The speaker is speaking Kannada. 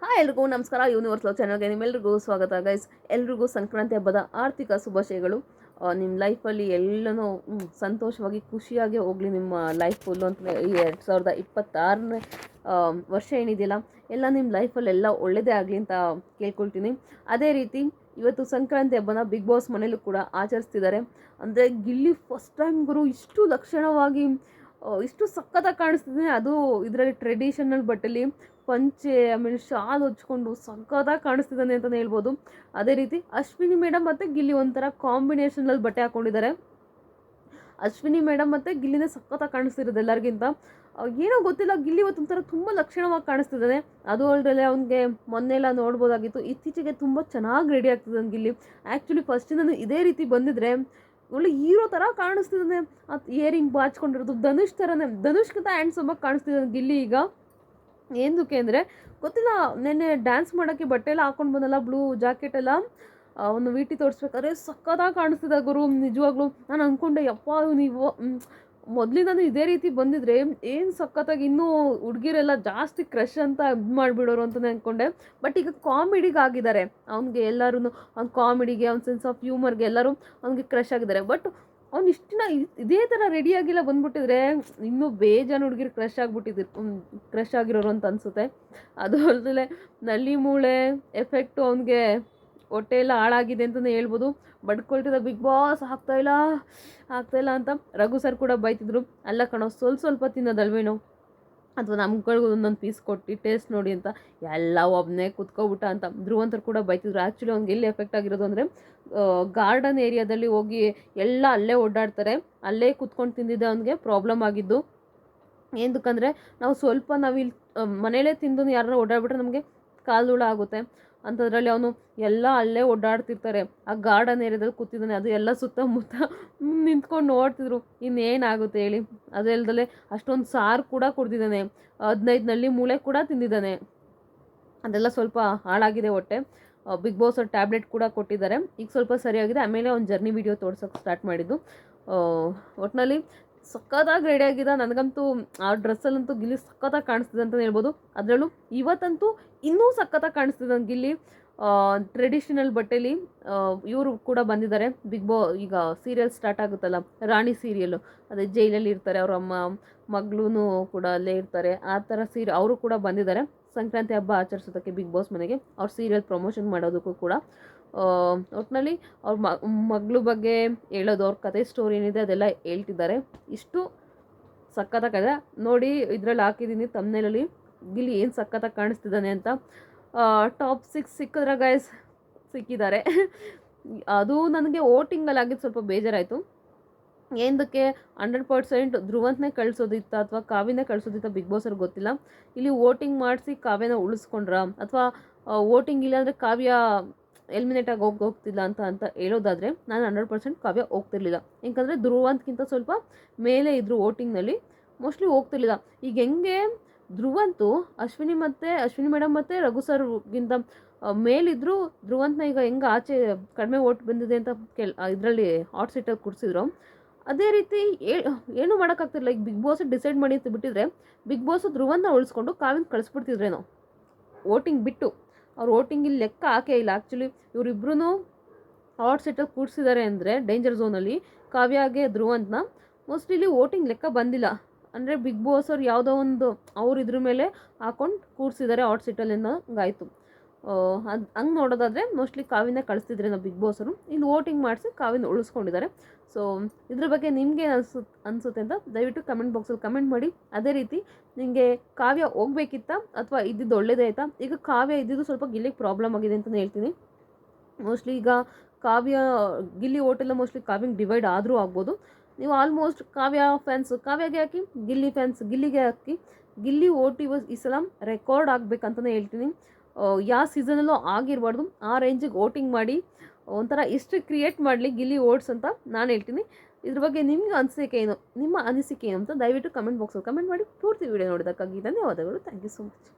ಹಾಯ್ ಎಲ್ರಿಗೂ ನಮಸ್ಕಾರ. ಯೂನಿವರ್ಸ್ ಲವ್ ಚಾನಲ್ಗೆ ನಿಮ್ಮೆಲ್ರಿಗೂ ಸ್ವಾಗತ ಗೈಸ್. ಎಲ್ರಿಗೂ ಸಂಕ್ರಾಂತಿ ಹಬ್ಬದ ಆರ್ಥಿಕ ಶುಭಾಶಯಗಳು. ನಿಮ್ಮ ಲೈಫಲ್ಲಿ ಎಲ್ಲನೂ ಸಂತೋಷವಾಗಿ ಖುಷಿಯಾಗಿ ಹೋಗಲಿ ನಿಮ್ಮ ಲೈಫ್ ಫುಲ್ಲು ಅಂತ ಈ 2026ನೇ ವರ್ಷ ಏನಿದೆಯಲ್ಲ ಎಲ್ಲ ನಿಮ್ಮ ಲೈಫಲ್ಲಿ ಎಲ್ಲ ಒಳ್ಳೆಯದೇ ಆಗಲಿ ಅಂತ ಕೇಳ್ಕೊಳ್ತೀನಿ. ಅದೇ ರೀತಿ ಇವತ್ತು ಸಂಕ್ರಾಂತಿ ಹಬ್ಬನ ಬಿಗ್ ಬಾಸ್ ಮನೇಲೂ ಕೂಡ ಆಚರಿಸ್ತಿದ್ದಾರೆ. ಅಂದರೆ ಗಿಲ್ಲಿ ಫಸ್ಟ್ ಟೈಮ್ ಗುರು ಇಷ್ಟು ಲಕ್ಷಣವಾಗಿ ಇಷ್ಟು ಸಖತ್ತಾಗಿ ಕಾಣಿಸ್ತಿದೆ. ಅದು ಇದರಲ್ಲಿ ಟ್ರೆಡಿಷನಲ್ ಬಟ್ಟೆಲಿ ಪಂಚೆ ಆಮೇಲೆ ಶಾಲ್ ಹೊಚ್ಕೊಂಡು ಸಖತ್ತಾಗಿ ಕಾಣಿಸ್ತಿದ್ದಾನೆ ಅಂತಲೇ ಹೇಳ್ಬೋದು. ಅದೇ ರೀತಿ ಅಶ್ವಿನಿ ಮೇಡಮ್ ಮತ್ತು ಗಿಲ್ಲಿ ಒಂಥರ ಕಾಂಬಿನೇಷನಲ್ಲಿ ಬಟ್ಟೆ ಹಾಕ್ಕೊಂಡಿದ್ದಾರೆ. ಅಶ್ವಿನಿ ಮೇಡಮ್ ಮತ್ತು ಗಿಲ್ಲಿನೇ ಸಖತ್ತಾಗಿ ಕಾಣಿಸ್ತಿರೋದು ಎಲ್ಲರಿಗಿಂತ. ಏನೋ ಗೊತ್ತಿಲ್ಲ, ಗಿಲ್ಲಿ ಇವತ್ತು ಒಂಥರ ತುಂಬ ಲಕ್ಷಣವಾಗಿ ಕಾಣಿಸ್ತಿದ್ದಾನೆ. ಅದು ಅಲ್ಲದೆ ಅವ್ನಿಗೆ ಮೊನ್ನೆಲ್ಲ ನೋಡ್ಬೋದಾಗಿತ್ತು, ಇತ್ತೀಚೆಗೆ ತುಂಬ ಚೆನ್ನಾಗಿ ರೆಡಿ ಆಗ್ತಿದ್ದಾನೆ ಗಿಲ್ಲಿ. ಆ್ಯಕ್ಚುಲಿ ಫಸ್ಟಿಂದನೂ ಇದೇ ರೀತಿ ಬಂದಿದ್ರೆ ಒಳ್ಳೆ ಹೀರೋ ಥರ ಕಾಣಿಸ್ತಿದ್ದಾನೆ. ಅದು ಇಯರಿಂಗ್ ಬಾಚ್ಕೊಂಡಿರೋದು ಧನುಷ್ ಥರನೇ, ಧನುಷ್ಗಿಂತ ಹ್ಯಾಂಡ್ಸಮಾಗಿ ಕಾಣಿಸ್ತಿದ್ದಾನೆ ಗಿಲ್ಲಿ ಈಗ. ಏನಕ್ಕೆ ಅಂದರೆ ಗೊತ್ತಿಲ್ಲ, ನೆನ್ನೆ ಡ್ಯಾನ್ಸ್ ಮಾಡೋಕ್ಕೆ ಬಟ್ಟೆ ಎಲ್ಲ ಹಾಕ್ಕೊಂಡು ಬಂದಲ್ಲ, ಬ್ಲೂ ಜಾಕೆಟ್ ಎಲ್ಲ ಒಂದು ವಿಟಿ ತೋರಿಸ್ಬೇಕಾದ್ರೆ ಸಕ್ಕತ್ತಾಗಿ ಕಾಣಿಸ್ತಿದ್ದ ಗುರು. ನಿಜವಾಗ್ಲೂ ನಾನು ಅಂದ್ಕೊಂಡೆ, ಯಪ್ಪ ನೀವು ಮೊದಲಿಂದನೂ ಇದೇ ರೀತಿ ಬಂದಿದ್ರೆ ಏನು ಸಖತ್ತಾಗಿ ಇನ್ನೂ ಹುಡುಗಿರೆಲ್ಲ ಜಾಸ್ತಿ ಕ್ರಶ್ ಅಂತ ಇದು ಮಾಡಿಬಿಡೋರು ಅಂತಲೇ ಅಂದ್ಕೊಂಡೆ. ಬಟ್ ಈಗ ಕಾಮಿಡಿಗೆ ಆಗಿದ್ದಾರೆ ಅವ್ನಿಗೆ ಎಲ್ಲರೂ. ಅವ್ನ ಕಾಮಿಡಿಗೆ, ಅವ್ನ ಸೆನ್ಸ್ ಆಫ್ ಹ್ಯೂಮರ್ಗೆ ಎಲ್ಲರೂ ಅವ್ನಿಗೆ ಕ್ರಶ್ ಆಗಿದ್ದಾರೆ. ಬಟ್ ಅವ್ನು ಇಷ್ಟಿನ ಇದೇ ಥರ ರೆಡಿಯಾಗಿಲ್ಲ ಬಂದ್ಬಿಟ್ಟಿದ್ರೆ ಇನ್ನೂ ಬೇಜಾನು ಹುಡುಗಿರು ಕ್ರಶ್ ಆಗಿರೋರು ಅಂತ ಅನಿಸುತ್ತೆ. ಅದು ಅಲ್ಲದೆ ನಲ್ಲಿ ಮೂಳೆ ಎಫೆಕ್ಟು ಅವನಿಗೆ ಹೊಟ್ಟೆ ಎಲ್ಲ ಹಾಳಾಗಿದೆ ಅಂತಲೇ ಹೇಳ್ಬೋದು. ಬಡ್ಕೊಳ್ತಿದ್ದ ಬಿಗ್ ಬಾಸ್ ಆಗ್ತಾಯಿಲ್ಲ ಅಂತ ರಘು ಸರ್ ಕೂಡ ಬೈತಿದ್ರು. ಅಲ್ಲ ಕಣೋ, ಸ್ವಲ್ಪ ತಿನ್ನೋದಲ್ವೇನೋ, ಅಥವಾ ನಮ್ಗಳಿಗೂ ಒಂದೊಂದು ಪೀಸ್ ಕೊಟ್ಟು ಟೇಸ್ಟ್ ನೋಡಿ ಅಂತ. ಎಲ್ಲ ಒಬ್ಬನೇ ಕುತ್ಕೊಬಿಟ್ಟ ಅಂತ ಧ್ರುವಂತರು ಕೂಡ ಬೈತಿದ್ರು. ಆ್ಯಕ್ಚುಲಿ ಅವ್ನಿಗೆ ಎಲ್ಲಿ ಎಫೆಕ್ಟ್ ಆಗಿರೋದು ಅಂದರೆ ಗಾರ್ಡನ್ ಏರಿಯಾದಲ್ಲಿ ಹೋಗಿ ಎಲ್ಲ ಅಲ್ಲೇ ಓಡಾಡ್ತಾರೆ, ಅಲ್ಲೇ ಕುತ್ಕೊಂಡು ತಿಂದಿದ್ದೆ ಅವ್ನಿಗೆ ಪ್ರಾಬ್ಲಮ್ ಆಗಿದ್ದು. ಏನಕ್ಕಂದರೆ ನಾವು ಇಲ್ಲಿ ಮನೇಲೇ ತಿಂದು ಯಾರು ಓಡಾಡ್ಬಿಟ್ರೆ ನಮಗೆ ಕಾಲು ಆಗುತ್ತೆ ಅಂಥದ್ರಲ್ಲಿ ಅವನು ಎಲ್ಲ ಅಲ್ಲೇ ಓಡಾಡ್ತಿರ್ತಾರೆ. ಆ ಗಾರ್ಡನ್ ಏರಿಯಾದಲ್ಲಿ ಕೂತಿದ್ದಾನೆ, ಅದು ಎಲ್ಲ ಸುತ್ತಮುತ್ತ ನಿಂತ್ಕೊಂಡು ನೋಡ್ತಿದ್ರು. ಇನ್ನೇನಾಗುತ್ತೆ ಹೇಳಿ. ಅದು ಅಲ್ಲದೆ ಅಷ್ಟೊಂದು ಸಾರು ಕೂಡ ಕುಡ್ದಿದ್ದಾನೆ, 15 ನಲ್ಲಿ ಮೂಳೆ ಕೂಡ ತಿಂದಿದ್ದಾನೆ. ಅದೆಲ್ಲ ಸ್ವಲ್ಪ ಹಾಳಾಗಿದೆ ಹೊಟ್ಟೆ. ಬಿಗ್ ಬಾಸ್ ಟ್ಯಾಬ್ಲೆಟ್ ಕೂಡ ಕೊಟ್ಟಿದ್ದಾರೆ, ಈಗ ಸ್ವಲ್ಪ ಸರಿಯಾಗಿದೆ. ಆಮೇಲೆ ಅವ್ನು ಜರ್ನಿ ವಿಡಿಯೋ ತೋರ್ಸೋಕ್ಕೆ ಸ್ಟಾರ್ಟ್ ಮಾಡಿದ್ದು. ಒಟ್ಟಿನಲ್ಲಿ ಸಖತ್ತಾಗಿ ರೆಡಿಯಾಗಿದ್ದ. ನನಗಂತೂ ಆ ಡ್ರೆಸ್ಸಲ್ಲಂತೂ ಗಿಲ್ಲಿ ಸಖತ್ತಾಗಿ ಕಾಣಿಸ್ತಿದೆ ಅಂತಲೇ ಹೇಳ್ಬೋದು. ಅದರಲ್ಲೂ ಇವತ್ತಂತೂ ಇನ್ನೂ ಸಖತ್ತಾಗಿ ಕಾಣಿಸ್ತಿದೆ ಗಿಲ್ಲಿ ಟ್ರೆಡಿಷನಲ್ ಬಟ್ಟೆಲಿ. ಇವರು ಕೂಡ ಬಂದಿದ್ದಾರೆ. ಈಗ ಸೀರಿಯಲ್ ಸ್ಟಾರ್ಟ್ ಆಗುತ್ತಲ್ಲ, ರಾಣಿ ಸೀರಿಯಲ್ಲು, ಅದೇ ಜೈಲಲ್ಲಿ ಇರ್ತಾರೆ, ಅವ್ರ ಮಗಳೂ ಕೂಡ ಅಲ್ಲೇ ಇರ್ತಾರೆ. ಆ ಥರ ಅವರು ಕೂಡ ಬಂದಿದ್ದಾರೆ ಸಂಕ್ರಾಂತಿ ಹಬ್ಬ ಆಚರಿಸೋದಕ್ಕೆ ಬಿಗ್ ಬಾಸ್ ಮನೆಗೆ. ಅವ್ರ ಸೀರಿಯಲ್ ಪ್ರಮೋಷನ್ ಮಾಡೋದಕ್ಕೂ ಕೂಡ. ಒಟ್ಟಿನಲ್ಲಿ ಅವ್ರ ಮಗಳ ಬಗ್ಗೆ ಹೇಳೋದು, ಅವ್ರ ಕತೆ ಸ್ಟೋರಿ ಏನಿದೆ ಅದೆಲ್ಲ ಹೇಳ್ತಿದ್ದಾರೆ. ಇಷ್ಟು ಸಖತ್ತಾಗಿದೆ ನೋಡಿ. ಇದರಲ್ಲಿ ಹಾಕಿದ್ದೀನಿ ತಮ್ನೇಲಲ್ಲಿ ಗಿಲ್ಲಿ ಏನು ಸಖತ್ತಾಗಿ ಕಾಣಿಸ್ತಿದ್ದಾನೆ ಅಂತ. ಟಾಪ್ 6 ಸಿಕ್ಕಿದ್ರೆ ಗೈಸ್ ಸಿಕ್ಕಿದ್ದಾರೆ. ಅದು ನನಗೆ ವೋಟಿಂಗಲ್ಲಿ ಆಗಿದ್ದು ಸ್ವಲ್ಪ ಬೇಜಾರಾಯಿತು. ಏನಕ್ಕೆ 100% ಧ್ರುವಂತನೇ ಕಳಿಸೋದಿತ್ತ ಅಥವಾ ಕಾವ್ಯನೇ ಕಳಿಸೋದಿತ್ತ ಬಿಗ್ ಬಾಸವ್ರಿಗೆ ಗೊತ್ತಿಲ್ಲ. ಇಲ್ಲಿ ವೋಟಿಂಗ್ ಮಾಡಿಸಿ ಕಾವ್ಯನ ಉಳಿಸ್ಕೊಂಡ್ರ, ಅಥವಾ ವೋಟಿಂಗ್ ಇಲ್ಲಾಂದರೆ ಕಾವ್ಯ ಎಲಿಮಿನೇಟ್ ಆಗಿ ಹೋಗ್ತಿಲ್ಲ ಅಂತ ಹೇಳೋದಾದರೆ ನಾನು 100% ಕಾವ್ಯ ಹೋಗ್ತಿರ್ಲಿಲ್ಲ. ಯಾಕಂದರೆ ಧ್ರುವಂತ್ಗಿಂತ ಸ್ವಲ್ಪ ಮೇಲೆ ಇದ್ದರು ವೋಟಿಂಗ್ನಲ್ಲಿ, ಮೋಸ್ಟ್ಲಿ ಹೋಗ್ತಿರ್ಲಿಲ್ಲ. ಈಗ ಹೆಂಗೆ ಧ್ರುವಂತು ಅಶ್ವಿನಿ ಮೇಡಮ್ ಮತ್ತು ರಘು ಸರ್ಗಿಂತ ಮೇಲಿದ್ರು, ಧ್ರುವಂತನ ಈಗ ಹೆಂಗೆ ಆಚೆ ಕಡಿಮೆ ವೋಟ್ ಬಂದಿದೆ ಅಂತ ಇದರಲ್ಲಿ ಹಾಟ್ ಸೀಟಲ್ಲಿ ಕೂರಿಸಿದ್ರು. ಅದೇ ರೀತಿ ಏನೂ ಮಾಡೋಕ್ಕಾಗ್ತಿಲ್ಲ. ಈಗ ಬಿಗ್ ಬಾಸ್ ಡಿಸೈಡ್ ಮಾಡಿ ಅಂತ ಬಿಟ್ಟಿದ್ರೆ ಬಿಗ್ ಬಾಸು ಧ್ರುವಂತನ ಉಳಿಸ್ಕೊಂಡು ಕಾವ್ಯನ ಕಳಿಸ್ಬಿಡ್ತಿದ್ರೇನೋ ವೋಟಿಂಗ್ ಬಿಟ್ಟು. ಅವ್ರು ವೋಟಿಂಗ್ ಇಲ್ಲಿ ಲೆಕ್ಕ ಹಾಕೇ ಇಲ್ಲ. ಆ್ಯಕ್ಚುಲಿ ಇವರಿಬ್ರು ಹಾಟ್ ಸೀಟಲ್ಲಿ ಕೂರಿಸಿದ್ದಾರೆ ಅಂದರೆ ಡೇಂಜರ್ ಝೋನಲ್ಲಿ ಕಾವ್ಯಾಗೆ ಧ್ರುವಂತನ. ಮೋಸ್ಟ್ಲಿ ಇಲ್ಲಿ ವೋಟಿಂಗ್ ಲೆಕ್ಕ ಬಂದಿಲ್ಲ. ಅಂದರೆ ಬಿಗ್ ಬಾಸ್ ಅವ್ರು ಯಾವುದೋ ಒಂದು ಅವ್ರು ಇದ್ರ ಮೇಲೆ ಹಾಕೊಂಡು ಕೂರಿಸಿದ್ದಾರೆ ಹಾಟ್ ಸೀಟಲ್ಲಿಂದ ಹಂಗಾಯಿತು. ಅದು ಹಂಗೆ ನೋಡೋದಾದರೆ ಮೋಸ್ಟ್ಲಿ ಕಾವ್ಯನ ಕಳಿಸ್ತಿದ್ರೆ ನಾವು ಬಿಗ್ ಬಾಸರು. ಇಲ್ಲಿ ವೋಟಿಂಗ್ ಮಾಡಿಸಿ ಕಾವ್ಯನ ಉಳಿಸ್ಕೊಂಡಿದ್ದಾರೆ. ಸೊ ಇದ್ರ ಬಗ್ಗೆ ನಿಮಗೆ ಅನಿಸುತ್ತೆ ಅಂತ ದಯವಿಟ್ಟು ಕಮೆಂಟ್ ಬಾಕ್ಸಲ್ಲಿ ಕಮೆಂಟ್ ಮಾಡಿ. ಅದೇ ರೀತಿ ನಿಮಗೆ ಕಾವ್ಯ ಹೋಗ್ಬೇಕಿತ್ತಾ ಅಥವಾ ಇದ್ದಿದ್ದು ಒಳ್ಳೇದೇ ಆಯಿತಾ? ಈಗ ಕಾವ್ಯ ಇದ್ದಿದ್ದು ಸ್ವಲ್ಪ ಗಿಲ್ಲಿಗೆ ಪ್ರಾಬ್ಲಮ್ ಆಗಿದೆ ಅಂತಲೇ ಹೇಳ್ತೀನಿ. ಮೋಸ್ಟ್ಲಿ ಈಗ ಗಿಲ್ಲಿ ಓಟೆಲ್ಲ ಮೋಸ್ಟ್ಲಿ ಕಾವ್ಯಂಗೆ ಡಿವೈಡ್ ಆದರೂ ಆಗ್ಬೋದು. ನೀವು ಆಲ್ಮೋಸ್ಟ್ ಕಾವ್ಯ ಫ್ಯಾನ್ಸ್ ಕಾವ್ಯಗೆ ಹಾಕಿ, ಗಿಲ್ಲಿ ಫ್ಯಾನ್ಸ್ ಗಿಲ್ಲಿಗೆ ಹಾಕಿ. ಗಿಲ್ಲಿ ಓಟ್ ಈ ಸಲ ರೆಕಾರ್ಡ್ ಆಗಬೇಕಂತಲೇ ಹೇಳ್ತೀನಿ. ಯಾವ ಸೀಸನಲ್ಲೂ ಆಗಿರಬಾರ್ದು, ಆ ರೇಂಜಿಗೆ ವೋಟಿಂಗ್ ಮಾಡಿ ಒಂಥರ ಹಿಸ್ಟ್ರಿ ಕ್ರಿಯೇಟ್ ಮಾಡಲಿ ಗಿಲ್ಲಿ ಓಟ್ಸ್ ಅಂತ ನಾನು ಹೇಳ್ತೀನಿ. ಇದ್ರ ಬಗ್ಗೆ ನಿಮ್ಮ ಅನಿಸಿಕೆ ಏನು ಅಂತ ದಯವಿಟ್ಟು ಕಮೆಂಟ್ ಬಾಕ್ಸಲ್ಲಿ ಕಮೆಂಟ್ ಮಾಡಿ. ಪೂರ್ತಿ ವಿಡಿಯೋ ನೋಡೋದಕ್ಕಾಗಿ ಧನ್ಯವಾದಗಳು. Thank you so much.